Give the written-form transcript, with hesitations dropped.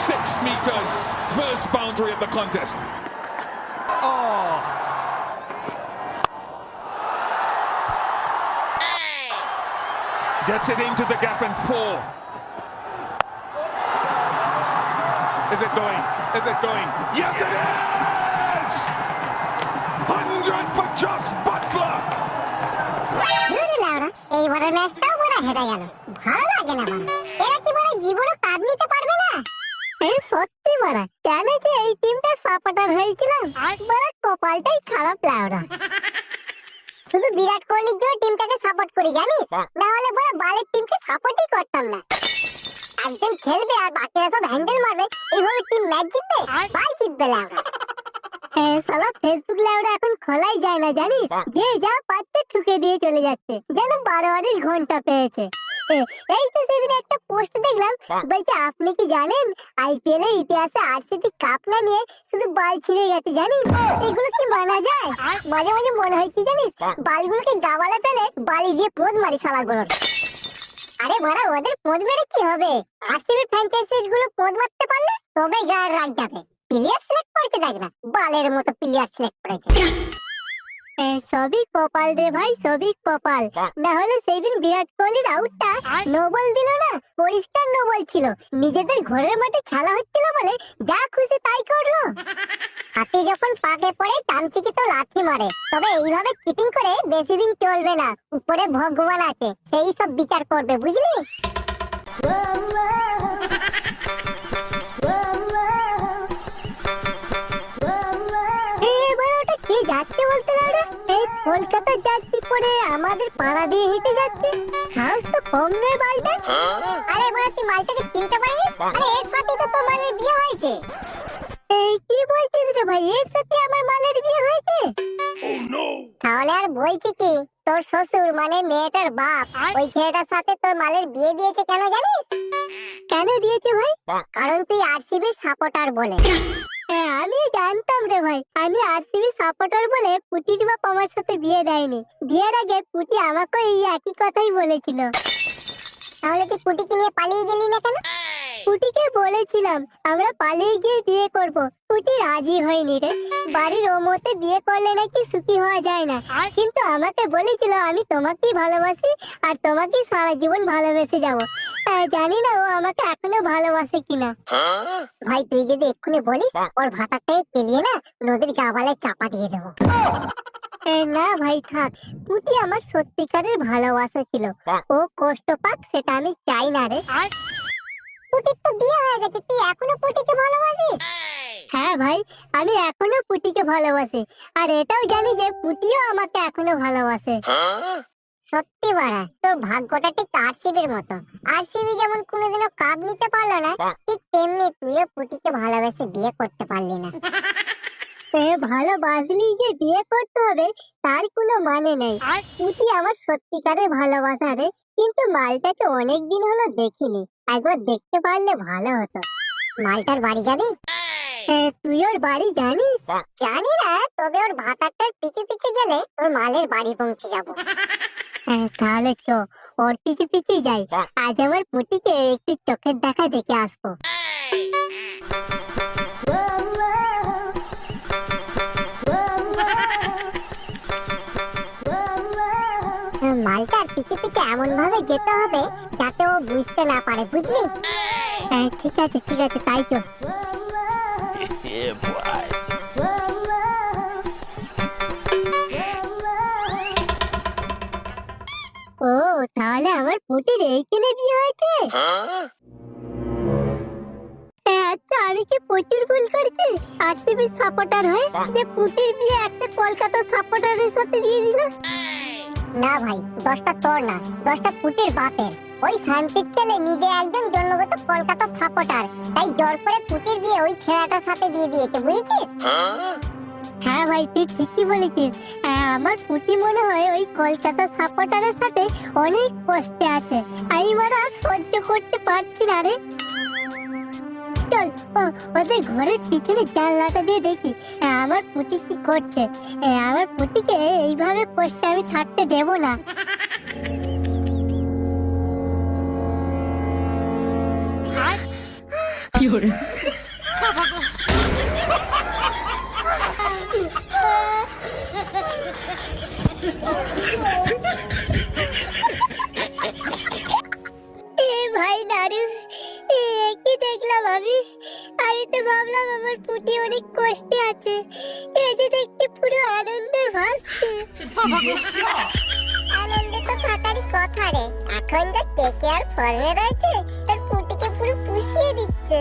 6 meters, first boundary of the contest. Oh. Gets it into the gap and 4. Is it going? Is it going? Yes, it is! 100 for Jos Buttler! এইবারের ম্যাচটাও বড় হেরে গেল, ভালো লাগে না বড়। এরা কি বড় জীবনে কাপ নিতে পারবে না? সত্যি বড়, কেন যে এই টিমটা সাপোর্টার হয়েছিলাম, বড় কপালটাই খারাপ লাগলো। শুধু বিরাট কোহলির জন্য টিমটাকে সাপোর্ট করি জানিস, না হলে বড় বালের টিমকে সাপোর্টই করতাম না। একজন খেলবে আর বাকিরা সব হ্যান্ডেল মারবে, এইভাবে টিম ম্যাচ জিতবে? বাল জিতবে লাগলো। সালা ফেসবুক লাউডা এখন খোলাই যায় না জানিস, যে যা পাচ্ছে ঠুকে দিয়ে চলে যাচ্ছে, যেন 12 ঘন্টা পেয়েছে। এই তো সেদিন একটা পোস্ট দেখলাম, বলছে আপনি কি জানেন আইপিএল এর ইতিহাসে আরসিবি কাপ না নিয়ে শুধু বাল ছিঁড়ে গেছে জানিস? এগুলো কি মানা যায়? মাঝে মাঝে মনে হয় কি জানিস, বালগুলোকে গাবালে ফেলে বালি দিয়ে পোদ মারি শালাগুলোর। আরে বড়া, ওদের পোদ মেরে কি হবে? আরসিবি ফ্র্যাঞ্চাইজিস গুলো পোদ মারতে পারলে তবেই গায়ের রাগ যাবে। প্লেয়ার সিলেক্ট করতে দেখ না, বালের মতো প্লেয়ার সিলেক্ট করেছে। সবই কপাল রে ভাই, সবই কপাল। না হলে সেই দিন বিরাট কোহলির আউটটা নো বল দিল না, পরিষ্কার নো বল ছিল। নিজেদের ঘরের মাঠে খেলা হচ্ছিল বলে যা খুশি তাই করলো। হাতি যখন পাকে পড়ে চামচিকে তো লাথি মারে, তবে এইভাবে চিটিং করে বেশি দিন চলবে না। উপরে ভগবান আছে, সেই সব বিচার করবে, বুঝলি? যাচ্ছে বলতে পারে এই কলকাতা যাত্রী পরে আমাদের পাড়া দিয়ে হেঁটে যাচ্ছে, সাহস তো কম নয় বালটা। আরে বড়, তুই মালটাকে চিনতে পারিনি? আরে এর সাথে তো তোর মালের বিয়ে হয়েছে। এই কি বলছিস রে ভাই, এর সাথে আমার মালের বিয়ে হয়েছে? তাহলে আর বলছি কি, তোর শ্বশুর মানে মেয়েটার বাপ ওই ছেলেটার সাথে তোর মালের বিয়ে দিয়েছে। কেন জানিস? কেন দিয়েছে ভাই? কারণ তুই আরসিবির সাপোর্টার বলে। আমি জানতাম রে ভাই, আমি আরসিবি সাপোর্টার বলে পুটির বাপ আমার সাথে বিয়ে দেয়নি। বিয়ের আগে পুটি আমাকে এই একই কথাই বলেছিল। তাহলে তুই পুটিকে নিয়ে পালিয়ে গেলি না কেন? পুটিকে বলেছিলাম আমরা পালিয়ে গিয়ে বিয়ে করব, পুটি রাজি হয়নি রে। বাড়ির ওমতে বিয়ে করলে নাকি সুখী হওয়া যায় না, কিন্তু আমাকে বলেছিল আমি তোমাকেই ভালোবাসি আর তোমাকেই সারা জীবন ভালোবেসে যাবো। জানি না ও আমাকে এখনো ভালোবাসে কিনা। ভাই তুই যদি এক্ষুনি বলিস, ওর ভাতাটাকে কেলিয়ে না নদীর গাবালে চাপা দিয়ে দেবো। না ভাই থাক, পুটি আমার সত্যিকারের ভালোবাসা ছিল। ও কষ্ট পাক সেটা আমি চাই না রে। পুটির তো বিয়ে হয়ে গেছে, তুই এখনো পুটিকে ভালোবাসিস? হ্যাঁ ভাই, আমি এখনো পুটিকে ভালোবাসি, আর এটাও জানি যে পুটিও আমাকে এখনো ভালোবাসে। সত্যি বাড়া, তোর ভাগ্যটা ঠিক আরসিবির মতো। আরসিবি যেমন কোনোদিনও কাপ নিতে পারলো না, ঠিক তেমনি তুইও পুটিকে ভালোবেসে বিয়ে করতে পারলি না। ভালোবাসলি যে বিয়ে করতে হবে তার কোনো মানে নেই। পুটি আমার সত্যিকারের ভালোবাসা রে, কিন্তু মালটাকে অনেকদিন হলো দেখিনি, একবার দেখতে পারলে ভালো হতো। মালটার বাড়ি যাবি? তুই ওর বাড়ি জানিস? জানি না, তবে ওর ভাতারটার পিছু পিছু গেলে ওর মালের বাড়ি পৌঁছে যাবো। তাহলে চ, ওর পিছু পিছু যাই। আজ আমার পুটিকে একটু চোখের দেখা দেখে আসবো। মালটার পিছু পিছু এমন ভাবে যেতে হবে যাতে ও বুঝতে না পারে, বুঝলি? ঠিক আছে ঠিক আছে, তাই তো। ও তাহলে আমার পুটির এইখানে বিয়ে হয়েছে? আচ্ছা, আমি কি প্রচুর ভুল করেছি আরসিবির সাপোর্টার হয়ে যে পুটির বিয়ে একটা কলকাতা সাপোর্টারের সাথে দিয়ে দিল? না ভাই, দোষটা তোর না, দোষটা পুটির বাপের। ওই শান্তির ছেলে নিজে একজন জন্মগত কলকাতা সাপোর্টার, তাই জোর করে পুটির বিয়ে ওই ছেলেটার সাথে দিয়ে দিয়েছে, বুঝেছিস? হ্যাঁ ভাই, তুই ঠিকই বলেছিস। আমার পুটি মনে হয় ওই কলকাতা সাপোর্টারের সাথে অনেক কষ্টে আছে, আমি আর সহ্য করতে পারছি না রে। চল ওদের ঘরের পিছনে জানলাটা দিয়ে দেখি আমার পুটি কি করছে। আমার পুটিকে এইভাবে কষ্টে আমি থাকতে দেব না। এ ভাই দারু, এ কি দেখলাম আমি? আমি তো ভাবলাম আমার পুটি অনেক কষ্টে আছে, এই যে দেখতে পুরো আনন্দে ভাসছে। আনন্দে তো থাকারই কথা রে, এখন যা টেকে আর ফর্মে রয়েছে, আর পুটিকে পুরো পুষিয়ে দিচ্ছে।